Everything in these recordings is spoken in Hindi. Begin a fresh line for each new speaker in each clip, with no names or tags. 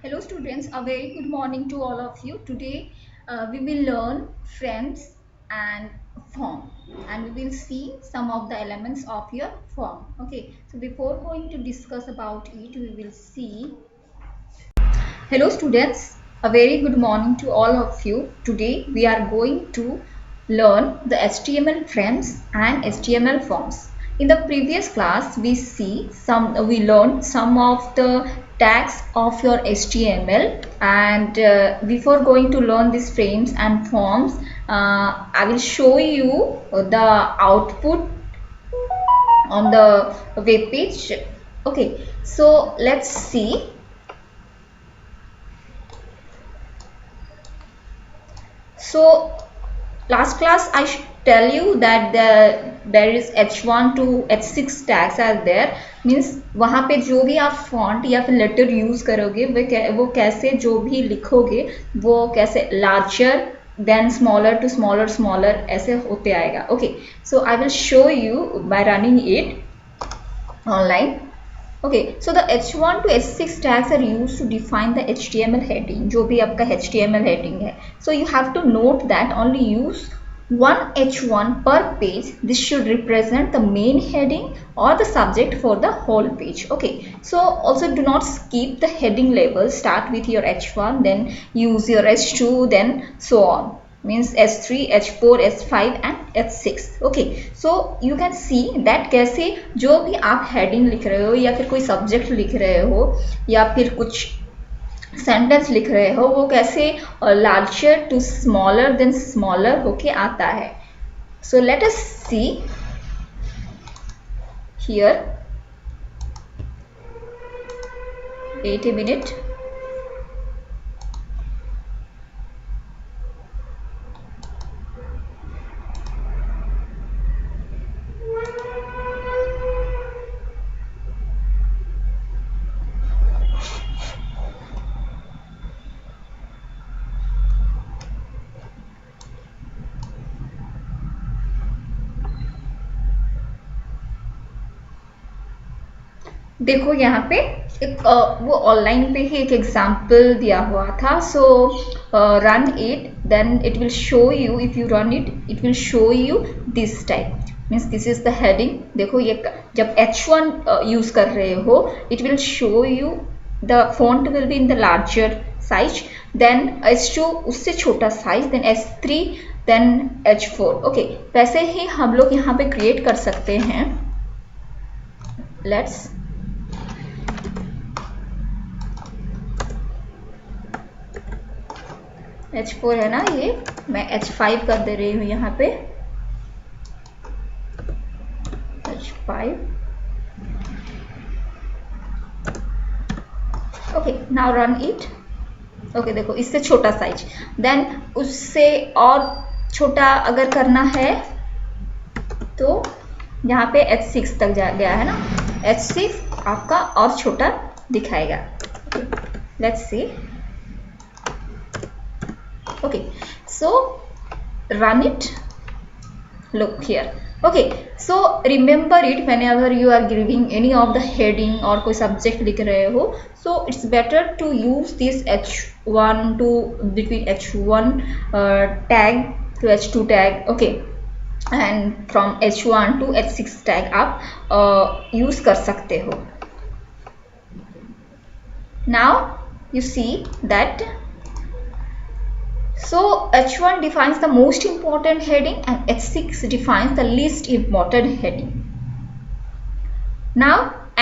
Hello students, a very good morning to all of you. Today we will learn friends and form, and we will see some of the elements of your form. Okay, so before going to discuss about it, we will see. Hello students, a very good morning to all of you. Today we are going to learn the HTML friends and HTML forms. In the previous class we learned some of the tags of your HTML, and before going to learn these frames and forms, I will show you the output on the web page. Okay, so let's see. So last class I should tell you that there is H1 to H6 tags are there. Means वहाँ पे जो भी आप फॉन्ट या फिर लेटर यूज़ करोगे वो कैसे जो भी लिखोगे वो कैसे larger than smaller to smaller smaller ऐसे होते आएगा. Okay, so I will show you by running it online. Okay, so the H1 to H6 tags are used to define the HTML heading, जो भी आपका HTML heading है. So you have to note that only use one H1 per page. This should represent the main heading or the subject for the whole page. Okay, so also do not skip the heading label. Start with your H1, then use your H2, then so on. Means H3, H4, H5 and H6. Okay, so you can see that कैसे जो भी आप हेडिंग लिख रहे हो या फिर कोई सब्जेक्ट लिख रहे हो या फिर कुछ सेंटेंस लिख रहे हो वो कैसे larger to smaller than smaller होके आता है. So let us see here. Wait a minute. देखो यहाँ पे एक वो ऑनलाइन पे ही एक एग्जाम्पल दिया हुआ था. So run it, then it will show you. If you run it will show you this type. Means this is the heading. देखो ये जब H1 यूज कर रहे हो it will show you the font will be in the larger size, then H2 उससे छोटा size, then H3, then H4. Okay, वैसे ही हम लोग यहाँ पे क्रिएट कर सकते हैं. लेट्स H4 है ना, ये मैं H5 कर दे रही हूँ यहाँ पे. H5. Okay, now run it. Okay, देखो इससे छोटा साइज, देन उससे और छोटा अगर करना है तो यहाँ पे H6 तक जा गया है ना. H6 आपका और छोटा दिखाएगा. Let's see. Okay, so run it. Look here. Okay, so remember it whenever you are giving any of the heading और कोई subject लिख रहे हो, so it's better to use this H1 to between H1 tag to H2 tag. Okay, and from H1 to H6 tag आप use कर सकते हो. Now you see that. So H1 defines the most important heading and H6 defines the least important heading. Now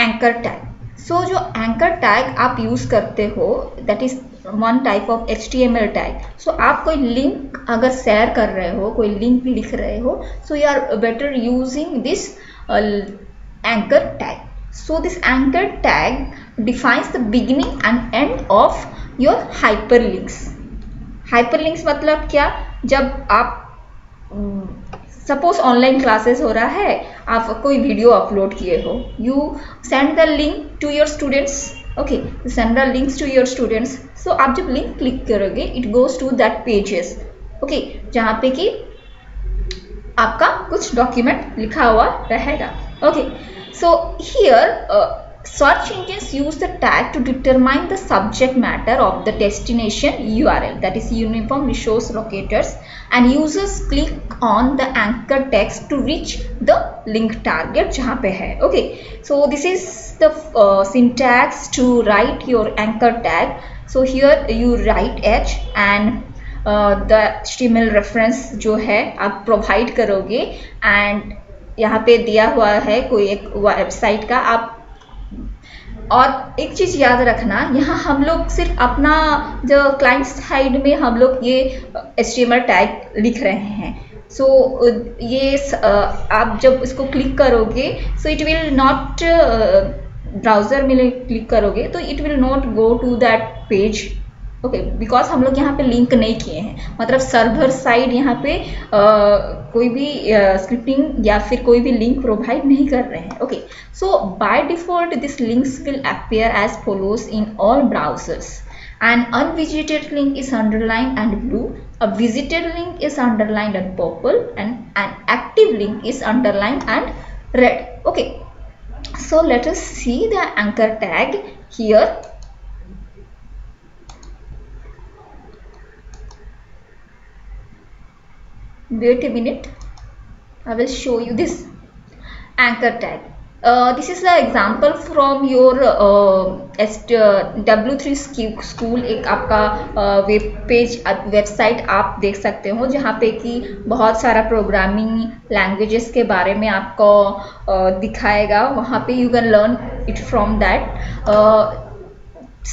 anchor tag. So जो anchor tag आप use करते हो that is one type of HTML tag. So आप कोई link अगर share कर रहे हो, कोई link लिख रहे हो, so you are better using this anchor tag. So this anchor tag defines the beginning and end of your hyperlinks. Hyperlinks मतलब क्या? जब आप सपोज ऑनलाइन क्लासेस हो रहा है, आप कोई वीडियो अपलोड किए हो, you send the link to your students. Okay, send the links to your students. So आप जब लिंक क्लिक करोगे it goes to that pages. Okay, जहाँ पे कि आपका कुछ डॉक्यूमेंट लिखा हुआ रहेगा. Okay, so here search engines use the tag to determine the subject matter of the destination URL, that is uniform resource locators, and users click on the anchor text to reach the link target जहाँ पे है. Okay, so this is the syntax to write your anchor tag. So here you write h and the HTML reference जो है आप प्रोवाइड करोगे, एंड यहाँ पे दिया हुआ है कोई एक वेबसाइट का. आप और एक चीज़ याद रखना, यहाँ हम लोग सिर्फ अपना जो क्लाइंट साइड में हम लोग ये HTML टैग लिख रहे हैं. सो ये आप जब इसको क्लिक करोगे, so it will not, browser में क्लिक करोगे तो it will not go to that page. Okay, because हम लोग यहाँ पे लिंक नहीं किए हैं, मतलब सर्वर साइड यहाँ पे कोई भी स्क्रिप्टिंग या फिर कोई भी लिंक प्रोवाइड नहीं कर रहे हैं. Okay, so by default this links will appear as follows in all browsers. An unvisited link is underlined and blue, a visited link is underlined and purple, and an active link is underlined and red. Okay, so let us see the anchor tag here. Wait a minute, I will show you this anchor tag. This is the example from your W3 School. एक आपका वेब पेज वेबसाइट आप देख सकते हो जहाँ पे कि बहुत सारा प्रोग्रामिंग लैंग्वेजेस के बारे में आपको दिखाएगा. वहाँ पे you can learn it from that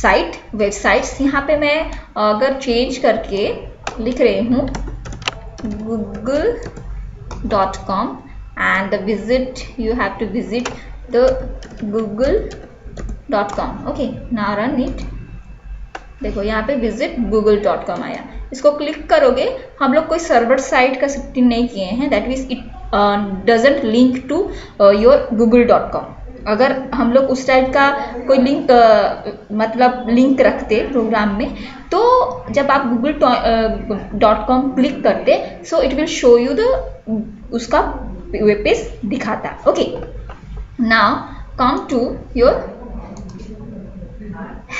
site websites. यहाँ पे मैं अगर चेंज करके लिख रही हूँ google.com, and the visit, you have to visit the google.com. okay, now run it. देखो यहाँ पे visit google.com आया. इसको क्लिक करोगे, हम लोग कोई सर्वर साइट का स्क्रिप्टिंग नहीं किए हैं, that means it doesn't link to your google.com. अगर हम लोग उस टाइप का कोई लिंक मतलब लिंक रखते प्रोग्राम में, तो जब आप google.com क्लिक करते, so it will show you the उसका वेब पेज दिखाता. Okay, now come to your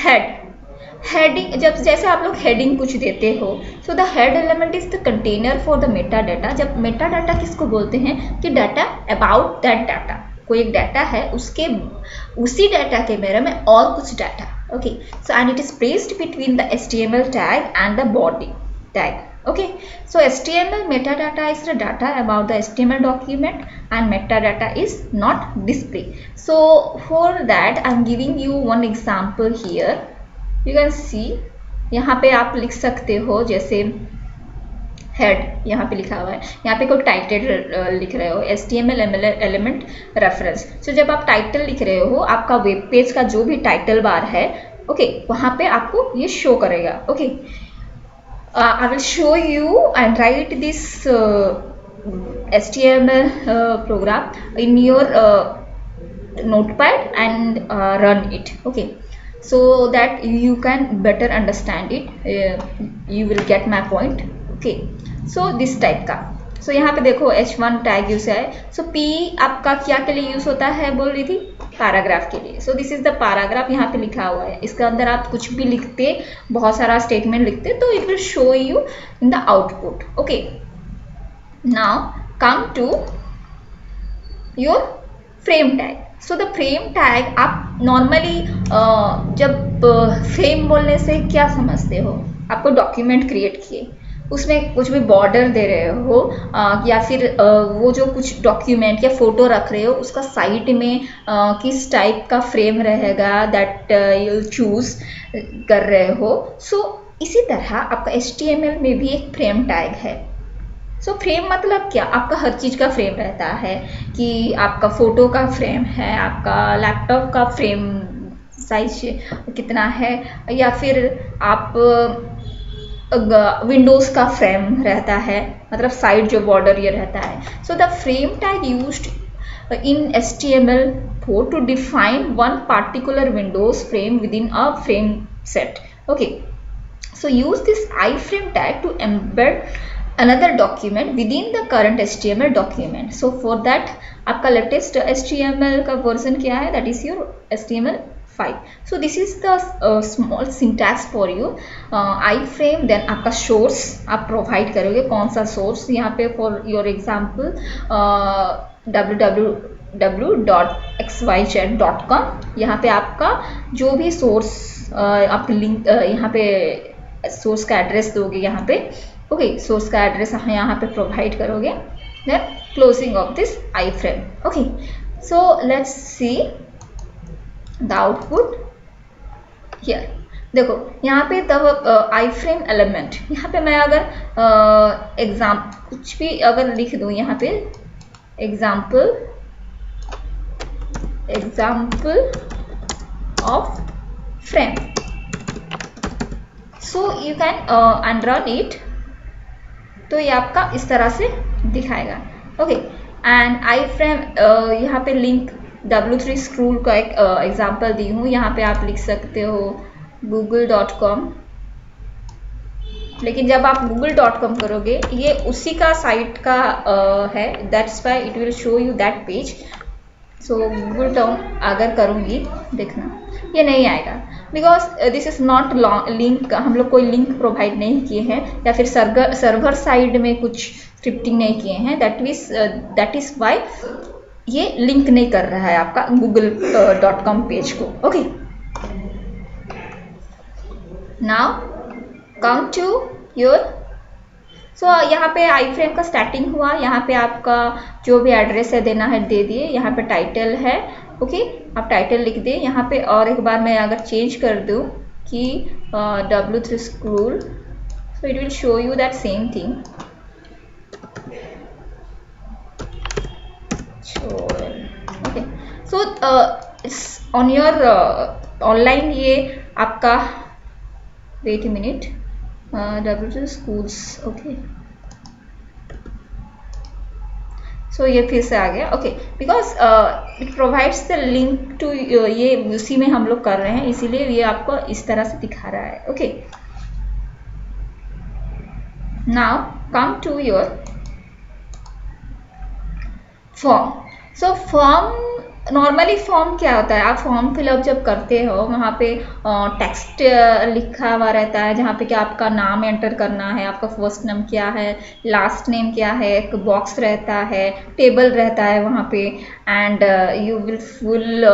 heading. जब जैसे आप लोग हेडिंग कुछ देते हो, so the head element is the container for the meta data. जब मेटा डाटा किसको बोलते हैं कि डाटा अबाउट दैट डाटा, कोई एक डाटा है उसके उसी डाटा के बारे में और कुछ data. Okay, so and it is placed between the HTML tag and the body tag. okay, so HTML metadata is the data about the HTML document, and metadata is not display. So for that I am giving you one example here. You can see यहाँ पे आप लिख सकते हो, जैसे हेड यहाँ पे लिखा हुआ है, यहाँ पे कोई टाइटल लिख रहे हो HTML एलिमेंट रेफरेंस. सो जब आप टाइटल लिख रहे हो, आपका वेब पेज का जो भी टाइटल बार है, ओके, वहाँ पे आपको ये शो करेगा. Okay, I will show you and write this HTML program in your notepad and run it. Okay, so that you can better understand it. You will get my point. Okay, so this type का. So यहाँ पे देखो H1 टैग यूज है. So P आपका क्या के लिए यूज होता है बोल रही थी, पैराग्राफ के लिए. So this is the paragraph यहाँ पे लिखा हुआ है. इसके अंदर आप कुछ भी लिखते, बहुत सारा स्टेटमेंट लिखते, तो it will show you in the output. Okay, now come to your frame tag. So the frame tag आप नॉर्मली जब फ्रेम बोलने से क्या समझते हो, आपको डॉक्यूमेंट क्रिएट किए, उसमें कुछ भी बॉर्डर दे रहे हो, या फिर वो जो कुछ डॉक्यूमेंट या फोटो रख रहे हो उसका साइड में किस टाइप का फ्रेम रहेगा, दैट यू चूज कर रहे हो. सो इसी तरह आपका HTML में भी एक फ्रेम टैग है. सो फ्रेम मतलब क्या, आपका हर चीज़ का फ्रेम रहता है, कि आपका फ़ोटो का फ्रेम है, आपका लैपटॉप का फ्रेम साइज कितना है, या फिर आप विंडोज़ का फ्रेम रहता है, मतलब साइड जो बॉर्डर ये रहता है. So the frame tag used in HTML4 to define one particular Windows frame within a frame set. Okay, so use this iframe tag to embed another document within the current HTML document. So for that आपका latest HTML का version क्या है, that is your HTML5. So this is the small syntax for you. iframe, then आपका source आप provide करोगे, कौन सा source यहाँ पे for your example www.xyz.com, यहाँ पे आपका जो भी source आप लिंक यहाँ पे source का एड्रेस दोगे यहाँ पे, ओके, सोर्स का एड्रेस यहाँ पे प्रोवाइड करोगे, then closing of this iframe. Okay, so let's see the output here. देखो यहाँ पे द iframe एलिमेंट, यहाँ पे मैं अगर एग्जाम कुछ भी अगर लिख दूँ यहाँ पे example of frame, so you can unrun it, तो ये आपका इस तरह से दिखाएगा. ओके, एंड iframe यहाँ पे लिंक w3 स्क्रूल का एक एग्जांपल दी हूँ, यहाँ पे आप लिख सकते हो google.com, लेकिन जब आप google.com करोगे ये उसी का साइट का है, that's why it will show you that page. So google.com अगर करूँगी देखना ये नहीं आएगा, because this is not link, हम लोग कोई लिंक प्रोवाइड नहीं किए हैं या फिर सर्वर साइड में कुछ स्क्रिप्टिंग नहीं किए हैं, दैट इज़ वाई ये लिंक नहीं कर रहा है आपका google.com पेज को. Okay, now come to your, so यहाँ पे iframe का स्टार्टिंग हुआ, यहाँ पे आपका जो भी एड्रेस है देना है दे दिए, यहाँ पे टाइटल है, ओके, आप टाइटल लिख दें यहाँ पे. और एक बार मैं अगर चेंज कर दूँ कि w3 school, so it will show you that same thing. Okay, so on your online ये आपका, wait a minute, w3 schools, okay, so ये फिर से आ गया. Okay, because it provides the link to, ये उसी में हम लोग कर रहे हैं इसीलिए ये आपको इस तरह से दिखा रहा है. Okay, now come to your form. So form, normally form क्या होता है, आप फॉर्म फिलअप जब करते हो वहाँ पे टेक्स्ट लिखा हुआ रहता है जहाँ पे कि आपका नाम एंटर करना है, आपका फर्स्ट नेम क्या है, लास्ट नेम क्या है, एक बॉक्स रहता है, टेबल रहता है वहाँ पे, एंड यू विल फुल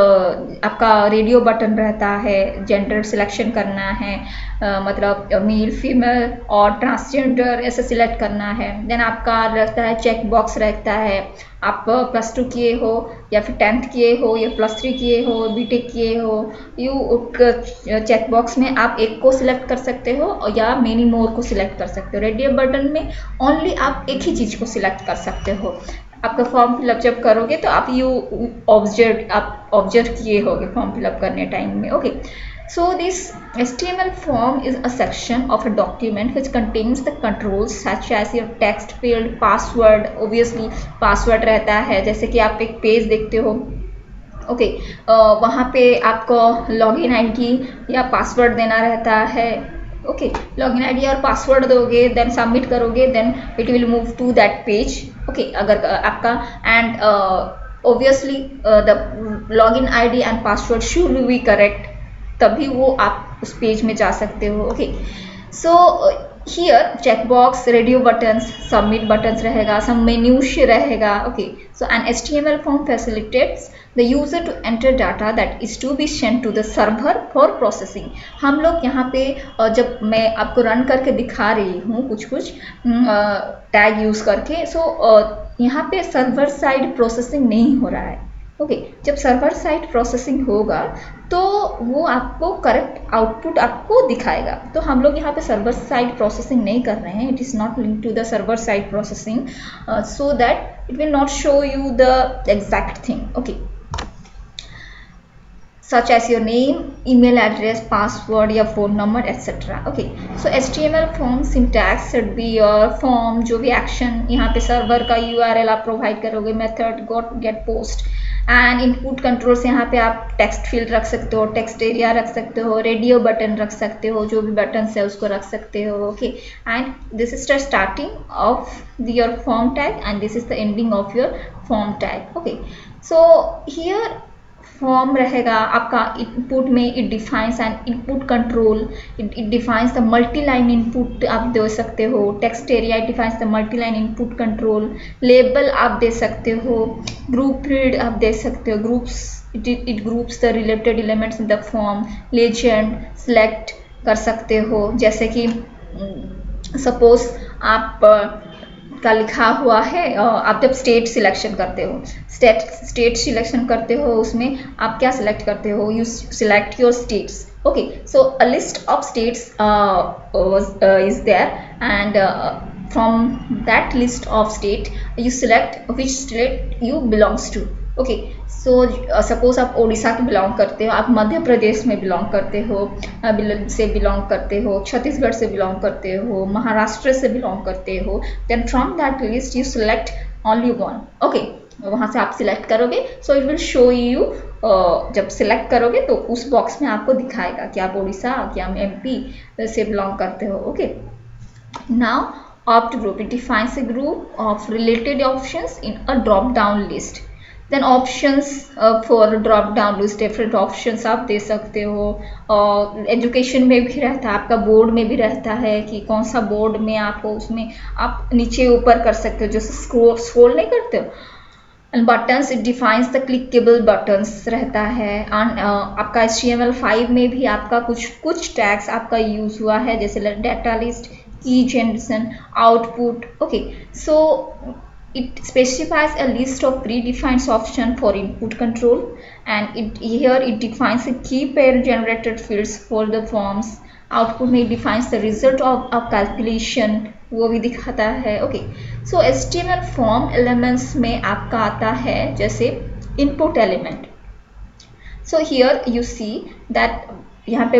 आपका रेडियो बटन रहता है, जेंडर सिलेक्शन करना है, मतलब मेल फीमेल और ट्रांसजेंडर ऐसे सिलेक्ट करना है. देन आपका रहता है चेक बॉक्स रहता है, आप +2 किए हो या फिर 10th किए हो या +3 किए हो, बीटेक किए हो, यू चेक बॉक्स में आप एक को सिलेक्ट कर सकते हो या मेनी मोर को सिलेक्ट कर सकते हो. रेडियो बटन में ओनली आप एक ही चीज़ को सिलेक्ट कर सकते हो. आपका फॉर्म फिलअप जब करोगे तो आप ऑब्जर्व किए होगे फॉर्म फिलअप करने टाइम में. Okay, so this HTML form is a section of a document which contains the controls such as your text field, password, obviously password रहता है, जैसे कि आप एक पेज देखते हो, ओके, वहाँ पे आपको लॉगिन आईडी या पासवर्ड देना रहता है. ओके, लॉगिन आईडी और पासवर्ड दोगे, देन सबमिट करोगे, then it will move to that page. Okay, अगर आपका and obviously the login ID and password should be correct, तभी वो आप उस पेज में जा सकते हो. Okay, so here checkbox, radio buttons, submit buttons रहेगा, सम मेन्यूज रहेगा. Okay, so an HTML form facilitates the user to enter data that is to be send to the server for processing. हम लोग यहाँ पे जब मैं आपको रन करके दिखा रही हूँ कुछ टैग यूज़ करके, सो यहाँ पे सर्वर साइड प्रोसेसिंग नहीं हो रहा है. ओके, जब सर्वर साइड प्रोसेसिंग होगा तो वो आपको करेक्ट आउटपुट आपको दिखाएगा. तो हम लोग यहाँ पे सर्वर साइड प्रोसेसिंग नहीं कर रहे हैं, it is not link to the server side processing, so that it will not show you the exact thing. Okay, such as your name, email address, password या phone number etc. Okay, so HTML form syntax should be your form, जो भी action यहाँ पे सर्वर का URL आप प्रोवाइड करोगे, method, get post, and input control से यहाँ पे आप टेक्स्ट फील्ड रख सकते हो, टेक्स्ट एरिया रख सकते हो, रेडियो बटन रख सकते हो, जो भी बटन है उसको रख सकते हो. Okay, and this is the starting of your form tag and this is the ending of your form tag. Okay, so here form रहेगा आपका इनपुट में. It defines and input control, it defines the multi line input आप दे सकते हो. Text area it defines the multi line input control. Label आप दे सकते हो. ग्रुप रीड आप दे सकते हो. Groups it groups the related elements in the form. Legend select कर सकते हो, जैसे कि सपोज आप का लिखा हुआ है, आप जब स्टेट सिलेक्शन करते हो, स्टेट सिलेक्शन करते हो, उसमें आप क्या सिलेक्ट करते हो? You select your states. Okay, so a list of states is there and from that list of state you select which state you belongs to. Okay, so suppose आप उड़ीसा के बिलोंग करते हो, आप मध्य प्रदेश में बिलोंग करते हो, से बिलोंग करते हो, छत्तीसगढ़ से बिलोंग करते हो, महाराष्ट्र से बिलोंग करते हो, then from that list you select only one. Okay, वहाँ से आप सिलेक्ट करोगे, so it will show you. जब सिलेक्ट करोगे तो उस बॉक्स में आपको दिखाएगा कि आप उड़ीसा या MP से बिलोंग करते हो. Okay, now opt group, it defines a group of related options in a drop down list. Then options for drop down list, different options आप दे सकते हो. एजुकेशन में भी रहता है, आपका बोर्ड में भी रहता है कि कौन सा बोर्ड में आपको, उसमें आप नीचे ऊपर कर सकते हो, जैसे स्क्रॉल नहीं करते हो. And buttons it defines the clickable buttons रहता है. एंड आपका HTML5 में भी आपका कुछ टैग्स आपका यूज हुआ है, जैसे data list, key generation, output. Okay, so it specifies a list of predefined options for input control, and here it defines a key pair generated fields for the forms. Output में defines the result of calculation, वो भी दिखाता है. Okay, so HTML form elements में आपका आता है जैसे input element. So here you see that यहाँ पे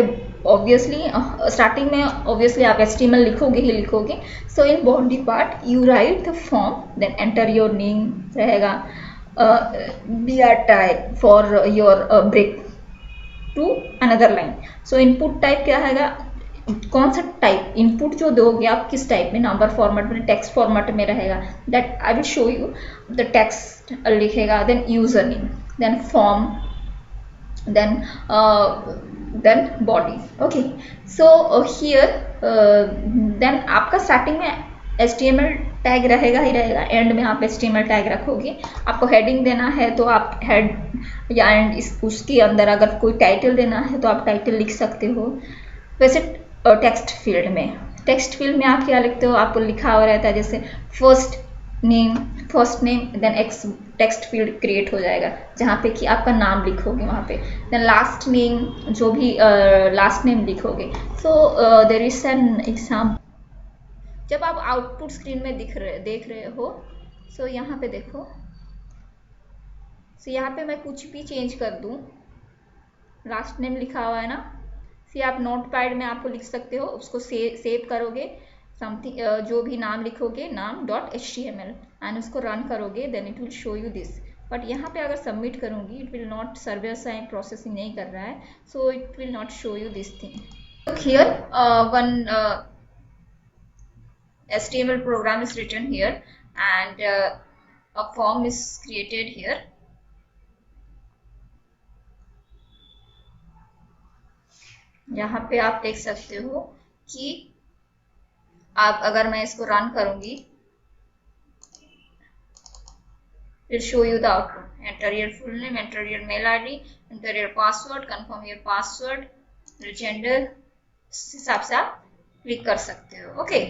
ऑब्वियसली स्टार्टिंग में ऑब्वियसली आप HTML लिखोगे ही लिखोगे. So in body part you write the form, then enter your name रहेगा, BR type for your break to another line. So input type क्या है, कौन सा टाइप इनपुट जो दोगे आप, किस टाइप में, नंबर फॉर्मेट में, टेक्स्ट फॉर्मेट में रहेगा. That I will show you. The text लिखेगा, then user name, then form, then body. Okay, so here then आपका स्टार्टिंग में HTML टैग रहेगा ही रहेगा, एंड में आप HTML टैग रखोगे. आपको हेडिंग देना है तो आप हेड या एंड उसके अंदर अगर कोई टाइटल देना है तो आप टाइटल लिख सकते हो. वैसे टेक्स्ट फील्ड में आप क्या लिखते हो, आपको लिखा हुआ रहता है जैसे first name, then X text field create हो जाएगा जहाँ पे कि आपका नाम लिखोगे वहाँ पे, देन लास्ट नेम, जो भी लास्ट नेम लिखोगे. So there is an example. जब आप आउटपुट स्क्रीन में देख रहे हो, सो यहाँ पे देखो, सो यहाँ पे मैं कुछ भी चेंज कर दूँ, लास्ट नेम लिखा हुआ है ना, सी आप नोटपैड में आपको लिख सकते हो, उसको सेव करोगे, समथिंग जो भी नाम लिखोगे, नाम .html, एंड उसको रन करोगे, then it will show you this. But यहाँ पे अगर सबमिट करूँगी, it will not, server side processing नहीं कर रहा है, so it will not show you this thing. Here one HTML program is written here and a form is created here. यहाँ पे आप देख सकते हो कि आप, अगर मैं इसको रन करूंगी, will show you the output. Enter your full name, enter your mail ID, enter your password, confirm your password, gender, इस हिसाब से आप क्लिक कर सकते हो. ओके.